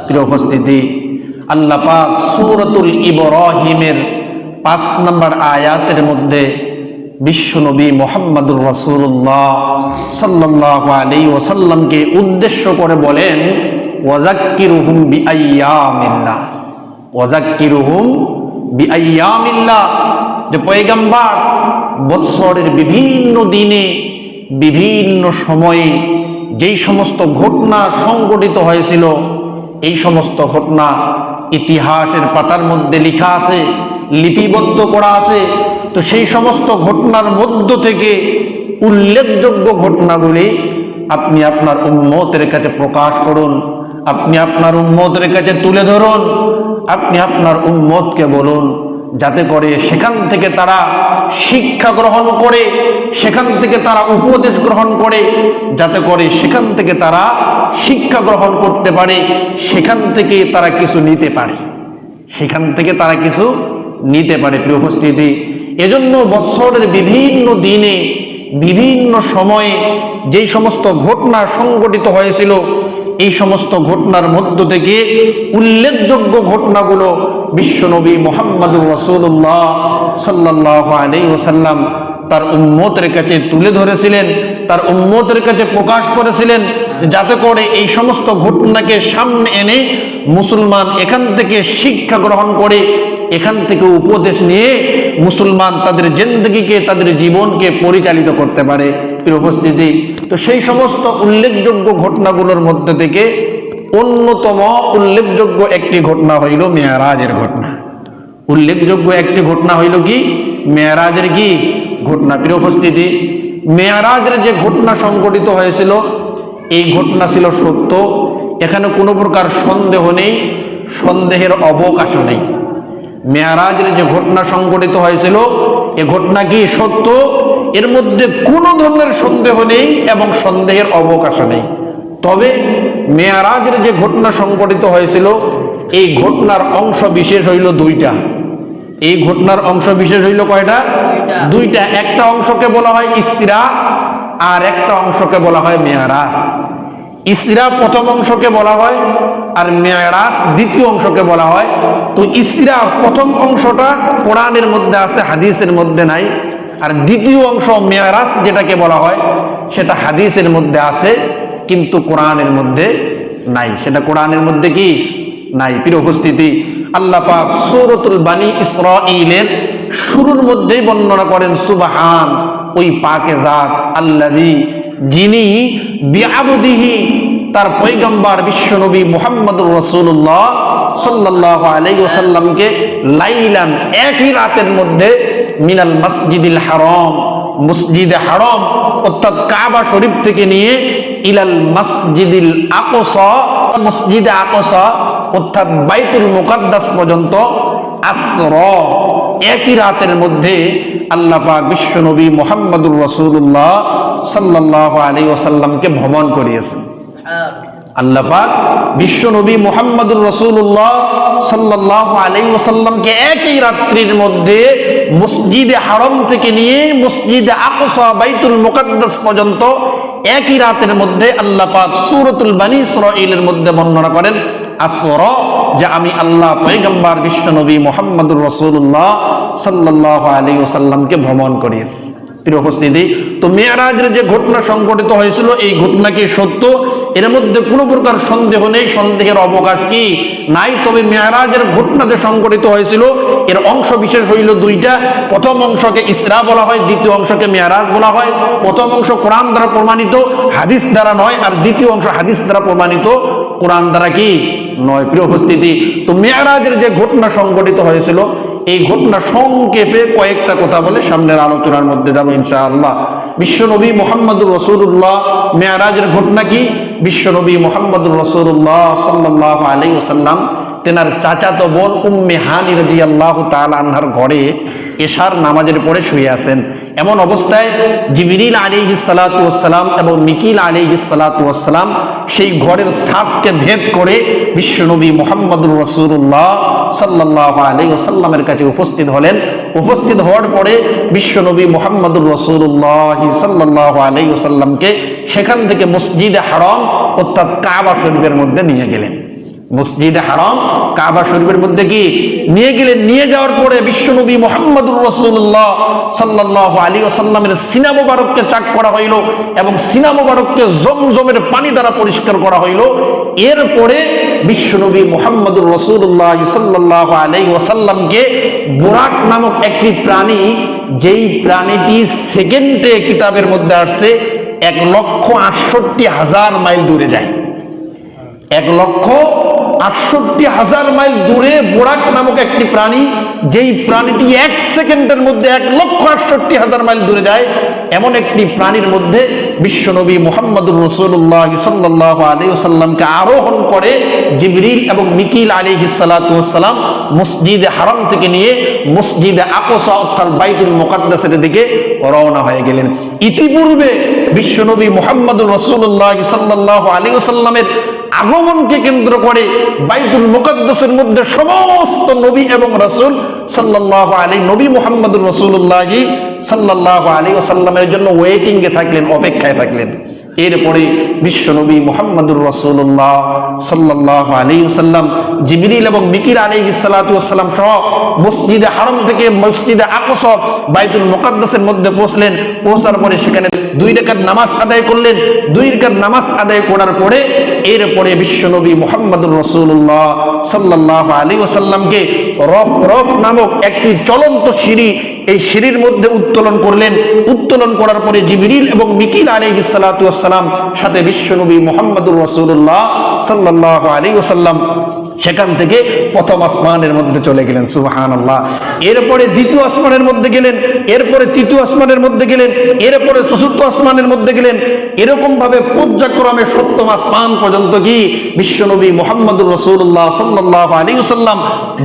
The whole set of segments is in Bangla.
প্রিয় উপস্থিতি, আল্লাহ পাক সূরাতুল ইব্রাহিমের 5 নম্বর আয়াতের মধ্যে বিশ্বনবী মুহাম্মদুর রাসূলুল্লাহ সাল্লাল্লাহু আলাইহি ওয়াসাল্লামকে উদ্দেশ্য করে বলেন, ওয়াযাক্কিরুহুম বিআইয়ামিল্লাহ, ওয়াযাক্কিরুহুম বিআইয়ামিল্লাহ, যে পয়গম্বর বৎসরের বিভিন্ন দিনে বিভিন্ন সময়ে যেই সমস্ত ঘটনা সংঘটিত হয়েছিল, এই সমস্ত ঘটনা ইতিহাসের পাতার মধ্যে লেখা আছে, লিপিবদ্ধ করা আছে। তো সেই সমস্ত ঘটনার মধ্য থেকে উল্লেখযোগ্য ঘটনাগুলি আপনি আপনার উম্মতের কাছে প্রকাশ করুন, আপনি আপনার উম্মতের কাছে তুলে ধরুন, আপনি আপনার উম্মতকে বলুন, যাতে করে সেখান থেকে তারা শিক্ষা গ্রহণ করে, সেখান থেকে তারা উপদেশ গ্রহণ করে, যাতে করে সেখান থেকে তারা শিক্ষা গ্রহণ করতে পারে, সেখান থেকে তারা কিছু নিতে পারে, সেখান থেকে তারা কিছু নিতে পারে। প্রিয় উপস্থিতি, এজন্য বৎসরের বিভিন্ন দিনে বিভিন্ন সময়ে যেই সমস্ত ঘটনা সংঘটিত হয়েছিল, এই সমস্ত ঘটনার মধ্য থেকে উল্লেখযোগ্য ঘটনাগুলো বিশ্বনবী মুহাম্মদুর রাসূলুল্লাহ সাল্লাল্লাহু আলাইহি ওয়াসাল্লাম তার উম্মতের কাছে তুলে ধরেছিলেন, তার উম্মতের কাছে প্রকাশ করেছিলেন, যাতে করে এই সমস্ত ঘটনাকে সামনে এনে মুসলমান এখান থেকে শিক্ষা গ্রহণ করে, এখান থেকে উপদেশ নিয়ে মুসলমান তাদের জিন্দগিকে, তাদের জীবনকে পরিচালিত করতে পারে। প্রিয় উপস্থিতি, তো সেই সমস্ত উল্লেখযোগ্য ঘটনাগুলোর মধ্যে থেকে অন্যতম উল্লেখযোগ্য একটি ঘটনা হইল মেরাজের ঘটনা। উল্লেখযোগ্য একটি ঘটনা হইল কি? মেরাজের কি ঘটনা। প্রিয় উপস্থিতি, মেরাজের যে ঘটনা সংঘটিত হয়েছিল, এই ঘটনা ছিল সত্য, এখানে কোনো প্রকার সন্দেহ নেই, সন্দেহের অবকাশও নেই। মেরাজের যে ঘটনা সংঘটিত হয়েছিল, এ ঘটনা কি সত্য, এর মধ্যে কোনো ধরনের সন্দেহ নেই এবং সন্দেহের অবকাশ নেই। তবে মেরাজের যে ঘটনা সংঘটিত হয়েছিল, এই ঘটনার অংশ বিশেষ হইল দুইটা। এই ঘটনার অংশ বিশেষ হইল কয়টা? দুইটা। একটা অংশকে বলা হয় ইসরা, আর একটা অংশকে বলা হয় মেরাজ। ইসরা প্রথম অংশকে বলা হয়, আর মেরাজ দ্বিতীয় অংশকে বলা হয়। তো ইসরা প্রথম অংশটা কোরআনের মধ্যে আছে, হাদিসের মধ্যে নাই। আর দ্বিতীয় অংশ মেরাজ যেটাকে বলা হয়, সেটা হাদিসের মধ্যে আছে কিন্তু কোরআনের মধ্যে নাই। সেটা কোরআনের মধ্যে কি নাই। প্রিয় উপস্থিতি, আল্লাহ পাক সূরাতুল বানী ইসরাঈলের শুরুর মধ্যেই বর্ণনা করেন, সুবহান, ওই পাকে জাত, আল্লাযী, যিনি বিআবদিহি, তার পয়গম্বর বিশ্বনবী মুহাম্মদুর রাসূলুল্লাহ সাল্লাল্লাহু আলাইহি ওয়াসাল্লামকে লাইলান, একই রাতের মধ্যে, মিনাল মসজিদিল হারাম, মসজিদে হারাম অর্থাৎ কাবা শরীফ থেকে নিয়ে ইলাল মসজিদিল আকসা, মসজিদে আকসা অর্থাৎ বাইতুল মুকাদ্দাস পর্যন্ত, আসরা, একই রাতের মধ্যে আল্লাহ পাক বিশ্বনবী মুহাম্মদুর রাসূলুল্লাহ সাল্লাল্লাহু আলাইহি ওয়াসাল্লামকে ভ্রমণ করিয়েছেন। আল্লাহ পাক বিশ্বনবী মুহাম্মদুর রাসূলুল্লাহ সাল্লাল্লাহু আলাইহি ওয়াসাল্লামকে একই রাত্রির মধ্যে মসজিদে হারাম থেকে নিয়ে মসজিদে আকসা বাইতুল মুকাদ্দাস পর্যন্ত একই রাতের মধ্যে আল্লাহ পাক সূরাতুল বানী ইসরাঈলের মধ্যে বর্ণনা করেন, আসরা, যে আমি আল্লাহ পয়গম্বর বিশ্বনবী মুহাম্মদুর রাসূলুল্লাহ সাল্লাল্লাহু আলাইহি ওয়াসাল্লামকে ভ্রমণ করিয়েছি। প্রিয় উপস্থিতি, তো মেরাজের যে ঘটনা সংঘটিত হয়েছিল, এই ঘটনা কি সত্য, এর মধ্যে কোনো প্রকার সন্দেহ নেই, সন্দেহের অবকাশ কি নাই। তবে মেরাজের ঘটনা যে সংঘটিত হয়েছিল, এর অংশ বিশেষ হইল দুইটা। প্রথম অংশকে ইসরা বলা হয়, দ্বিতীয় অংশকে মেরাজ বলা হয়। প্রথম অংশ কোরআন দ্বারা প্রমাণিত, হাদিস দ্বারা নয়, আর দ্বিতীয় অংশ হাদিস দ্বারা প্রমাণিত, কোরআন দ্বারা কি নয়। প্রিয় উপস্থিতি, তো মেরাজের যে ঘটনা সংঘটিত হয়েছিল, এই ঘটনা সংক্ষেপে কয়েকটা কথা বলে সামনের আলোচনার মধ্যে যাবো ইনশাআল্লাহ। বিশ্বনবী মুহাম্মদুর রাসূলুল্লাহ মেরাজের ঘটনা কি? বিশ্বনবী মুহাম্মদুর রাসূলুল্লাহ সাল্লাল্লাহু আলাইহি ওয়াসাল্লাম তেনার চাচাতো বোন উম্মে হানি রাদিয়াল্লাহু তাআলা আনহার ঘরে এশার নামাজের পরে শুয়ে আছেন। এমন অবস্থায় জিবরিল আলাইহিস সালাতু ওয়াস সালাম এবং মিকাইল আলাইহিস সালাতু ওয়াস সালাম সেই ঘরের ছাদকে ভেদ করে বিশ্বনবী মুহাম্মদুর রাসূলুল্লাহ সাল্লাল্লাহু আলাইহি ওয়াসাল্লামের কাছে উপস্থিত হলেন। উপস্থিত হওয়ার পরে বিশ্বনবী মুহাম্মদুর রাসূলুল্লাহ সাল্লাল্লাহু আলাইহি ওয়াসাল্লামকে সেখান থেকে মসজিদে হারাম অর্থাৎ কাবা শরীফের মধ্যে নিয়ে গেলেন। মসজিদে হারাম কাবা শরীফের মধ্যে কি নিয়ে গেলেন। নিয়ে যাওয়ার পরে বিশ্বনবী মুহাম্মদুর রাসূলুল্লাহ সাল্লাল্লাহু আলাইহি ওয়াসাল্লামের সিনা মোবারককে চাক করা হইল এবং সিনা মোবারককে জমজমের পানি দ্বারা পরিষ্কার করা হইল। এরপরে বিশ্বনবী মুহাম্মদুর রাসূলুল্লাহ সাল্লাল্লাহু আলাইহি ওয়াসাল্লামকে বুরাক নামক একটি প্রাণী, যেই প্রাণীটি সেকেন্ডে কিতাবের মধ্যে আসছে 1,68,000 মাইল দূরে যায়। 1,68,000 মাইল দূরে বোরাক নামক একটি প্রাণী, যেই প্রাণীটি 1 সেকেন্ডের মধ্যে 1,68,000 মাইল দূরে যায়, এমন একটি প্রাণীর মধ্যে বিশ্বনবী মুহাম্মদুর রাসূলুল্লাহ সাল্লাল্লাহু আলাইহি ওয়াসাল্লামকে আরোহণ করে জিবরিল এবং মিকাইল আলাইহিস সালাতু ওয়াস সালাম মসজিদে হারাম থেকে নিয়ে মসজিদে আকসা অর্থাৎ বাইতুল মুকাদ্দাসের দিকে রওনা হয়ে গেলেন। ইতিপূর্বে বিশ্বনবী মুহাম্মদুর রাসূলুল্লাহ সাল্লাল্লাহু আলাইহি ওয়াসাল্লামের আগমনকে কেন্দ্র করে বাইতুল মুকাদ্দাসের মধ্যে সমস্ত নবী এবং রাসূল সাল্লাল্লাহু আলাইহি নবী মুহাম্মদুর রাসূলুল্লাহ সাল্লাল্লাহু আলাইহি ওয়াসাল্লামের জন্য ওয়েটিং এ থাকলেন, অপেক্ষায় থাকলেন। এরপরে বিশ্বনবী মুহাম্মদুর রাসূলুল্লাহ সাল্লাল্লাহু আলাইহি ওয়াসাল্লাম জিবরিল এবং মিকাইল আলাইহিস সালাতু ওয়াস সালাম সহ মসজিদে হারাম থেকে মসজিদে আকসা বাইতুল মুকাদ্দাসের মধ্যে পৌঁছলেন। পৌঁছার পরে সেখানে 2 রাকাত নামাজ আদায় করলেন। 2 রাকাত নামাজ আদায় করার পরে এরপরে বিশ্বনবী মুহাম্মদুর রাসূলুল্লাহ সাল্লাল্লাহু আলাইহি ওয়াসাল্লামকে রফ নামক একটি চলন্ত সিঁড়ি, এই সিঁড়ির মধ্যে উত্তোলন করলেন। উত্তোলন করার পরে জিবরিল এবং মিকাইল আলাইহিস সালাতু ওয়াস সালাম সাথে বিশ্বনবী মুহাম্মদুর রাসূলুল্লাহ সাল্লাল্লাহু আলাইহি ওয়াসাল্লাম সেখান থেকে প্রথম আসমানের মধ্যে চলে গেলেন। সুবহানাল্লাহ। এরপরে দ্বিতীয় আসমানের মধ্যে গেলেন, এরপরে তৃতীয় আসমানের মধ্যে গেলেন, এরপরে চতুর্থ আসমানের মধ্যে গেলেন। এরকম ভাবে পর্যায়ক্রমে সপ্তম আসমান পর্যন্ত কি বিশ্বনবী মুহাম্মদুর রাসূলুল্লাহ সাল্লাল্লাহু আলাইহি ওয়াসাল্লাম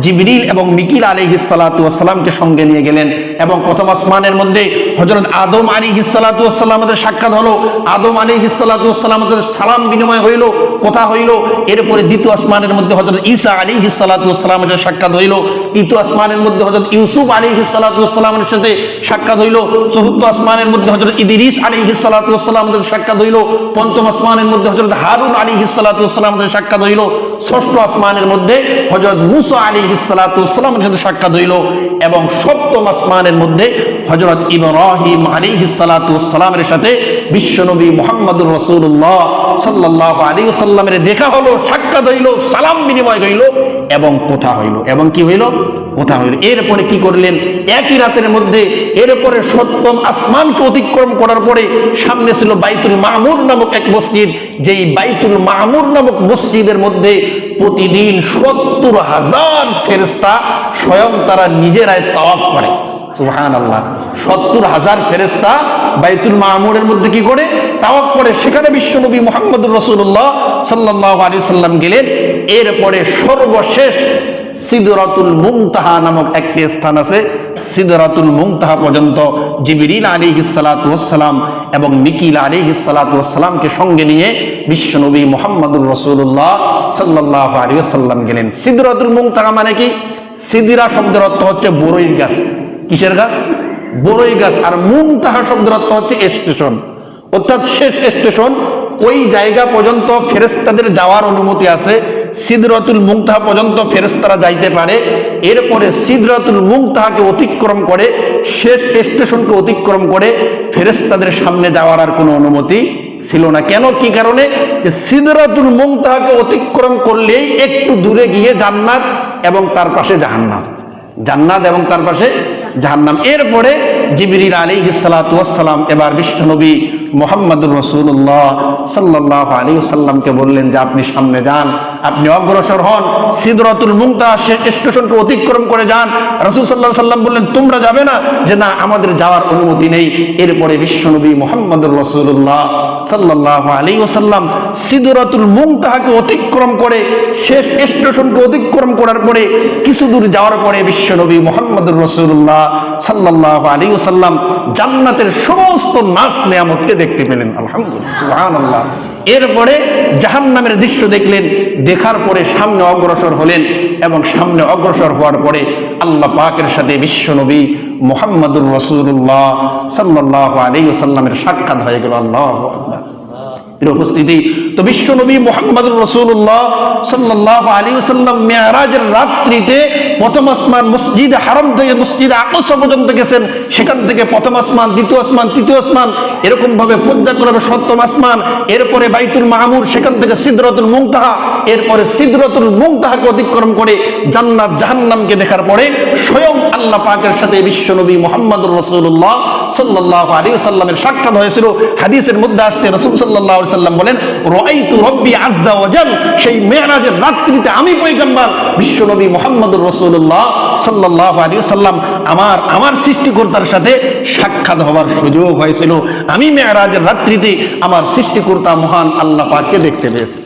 জিবরিল এবং মিকাইল আলাইহিস সালাতু ওয়াস সালামকে সঙ্গে নিয়ে গেলেন। এবং প্রথম আসমানের মধ্যে হযরত আদম আলাইহিস সালাতু ওয়াস সালামের সাক্ষাৎ হলো। আদম আলাইহিস সালাতু ওয়াস সালামের সালাম বিনিময় হইল, কথা হইল। এরপরে দ্বিতীয় আসমানের মধ্যে হযরত ঈসা আলাইহিস সালাতু ওয়াস সালামের সাক্ষাৎ হইল। তৃতীয় আসমানের মধ্যে হযরত ইউসুফ আলাইহিস সালাতু ওয়াস সালামের সাথে সাক্ষাৎ হইল। চতুর্থ আসমানের মধ্যে হযরত ইদ্রিস আলাইহিস সালাতু ওয়াস সালামের সাক্ষাৎ হইল। পঞ্চম আসমানের মধ্যে হযরত হারুন আলাইহিস সালাতু ওয়াস সালামের সাক্ষাৎ হইল। ষষ্ঠ আসমানের মধ্যে হযরত মুসা আলাইহিস সালাতু ওয়াস সালামের সাথে সাক্ষাৎ হইল। এবং সপ্তম আসমানের মধ্যে হযরত ইব্রাহিম আলাইহিস সালাতু ওয়াস সালামের সাথে বিশ্বনবী মুহাম্মদুর রাসূলুল্লাহ সাল্লাল্লাহু আলাইহি ওয়াসাল্লামের দেখা হলো, সাক্ষাৎ হইল, সালাম বিনিময় হইল এবং কথা হইল। এবং কি হইল? কথা হইল। এরপরে কি করলেন? একই রাতের মধ্যে এরপরে সপ্তম আসমানকে অতিক্রম করার পরে সামনে ছিল বাইতুল মামুর নামক এক মসজিদ, যেই বাইতুল মামুর নামক মসজিদের মধ্যে প্রতিদিন 70,000 ফেরেশতা স্বয়ং তারা নিজেরাই তাওয়াফ করে। সুবহানাল্লাহ। 70,000 ফেরেশতা বাইতুল মামুরের মধ্যে কি করে? তাওয়াফ করে। সেখানে বিশ্বনবী মুহাম্মদুর রাসূলুল্লাহ সাল্লাল্লাহু আলাইহি ওয়াসাল্লাম গেলেন। এরপরে সর্বশেষ সিদরাতুল মুনতাহা নামক একটি স্থান আছে। সিদরাতুল মুনতাহা পর্যন্ত জিবরিল আলাইহিস সালাতু ওয়াস সালাম এবং মিকাইল আলাইহিস সালাতু ওয়াস সালামকে সঙ্গে নিয়ে বিশ্বনবী মুহাম্মদুর রাসূলুল্লাহ সাল্লাল্লাহু আলাইহি ওয়াসাল্লাম গেলেন। সিদরাতুল মুনতাহা মানে কি? সিদরা শব্দের অর্থ হচ্ছে বড়ই গাছ। কিসের গাছ? বড়ই গাছ। আর মুনতাহা শব্দের অর্থ হচ্ছে স্টেশন, অর্থাৎ শেষ স্টেশন। ওই জায়গা পর্যন্ত ফেরেশতাদের যাওয়ার অনুমতি আছে। সিদরাতুল মুনতাহা পর্যন্ত ফেরেশতারা যাইতে পারে। এরপরে সিদরাতুল মুনতাহাকে অতিক্রম করে, শেষ স্টেশনকে অতিক্রম করে ফেরেশতাদের সামনে যাওয়ার আর কোনো অনুমতি ছিল না। কেন? কি কারণে? যে সিদরাতুল মুনতাহাকে অতিক্রম করলেই একটু দূরে গিয়ে জান্নাত এবং তার পাশে জাহান্নাম, জান্নাত এবং তার পাশে জাহান্নাম। এরপরে জিবরিল আলাইহিস সালাতু ওয়াস সালাম এবার বিশ্বনবী মুহাম্মদুর রাসূলুল্লাহ সাল্লাল্লাহু আলাইহি ওয়াসাল্লামকে বললেন যে আপনি সামনে যান, আপনি অগ্রসর হন, সিদরাতুল মুনতাহা স্টেশনকে অতিক্রম করে যান। রাসূল সাল্লাল্লাহু আলাইহি ওয়াসাল্লাম বললেন তোমরা যাবে না? যে না, আমাদের যাওয়ার অনুমতি নেই। এরপরে বিশ্বনবী মুহাম্মদুর রাসূলুল্লাহ সাল্লাল্লাহু আলাইহি ওয়াসাল্লাম সিদরাতুল মুনতাহাকে অতিক্রম করে শেষ স্টেশনকে অতিক্রম করার পরে কিছু দূর যাওয়ার পরে বিশ্বনবী মুহাম্মদুর রাসূলুল্লাহ সাল্লাল্লাহু আলাইহি ওয়াসাল্লাম জান্নাতের সমস্ত নাজ নেয়ামতকে দেখতে পেলেন। আলহামদুলিল্লাহ, সুবহানাল্লাহ। এরপরে জাহান্নামের দৃশ্য দেখলেন। দেখার পরে সামনে অগ্রসর হলেন এবং সামনে অগ্রসর হওয়ার পরে আল্লাহ পাকের সাথে বিশ্বনবী মুহাম্মদুর রাসূলুল্লাহ সাল্লাল্লাহু আলাইহি ওয়াসাল্লামের সাক্ষাৎ হয়ে গেল। আল্লাহু আকবার। প্রিয় উপস্থিতি, তো বিশ্বনবী মুহাম্মদুর রাসূলুল্লাহ সাল্লাল্লাহু আলাইহি ওয়াসাল্লাম মেরাজের রাত্রিতে প্রথম আসমান মসজিদে হারাম থেকে মসজিদে আকসা পর্যন্ত গেছেন। সেখান থেকে প্রথম আসমান, দ্বিতীয় আসমান, তৃতীয় আসমান, এরকম ভাবে পর্যায়ক্রমে সপ্তম আসমান, এরপরে বাইতুল মামুর, সেখান থেকে সিদরাতুল মুনতাহা, এরপরে সিদরাতুল মুনতাহাকে অতিক্রম করে জান্নাত জাহান্নামকে দেখার পরে স্বয়ং আল্লাহ পাকের সাথে বিশ্বনবী মুহাম্মদুর রাসূলুল্লাহ সাল্লাল্লাহু আলাইহি ওয়াসাল্লামের সাক্ষাৎ হয়েছিল। হাদিসের মধ্যে আসছে রাসূল সাল্লাল্লাহু আলাইহি ওয়াসাল্লাম বলেন, রাআইতু রাব্বি আযজা ওয়া জাল, সেই মেরাজের রাত্রিতে আমি পয়গম্বর বিশ্বনবী মুহাম্মদুর রাসূলুল্লাহ সাল্লাল্লাহু আলাইহি ওয়াসাল্লাম আমার সৃষ্টিকর্তার সাথে সাক্ষাৎ হওয়ার সুযোগ হয়েছিল। আমি মেরাজের রাত্রিতে আমার সৃষ্টিকর্তা মহান আল্লাহ পাককে দেখতে পেয়েছি।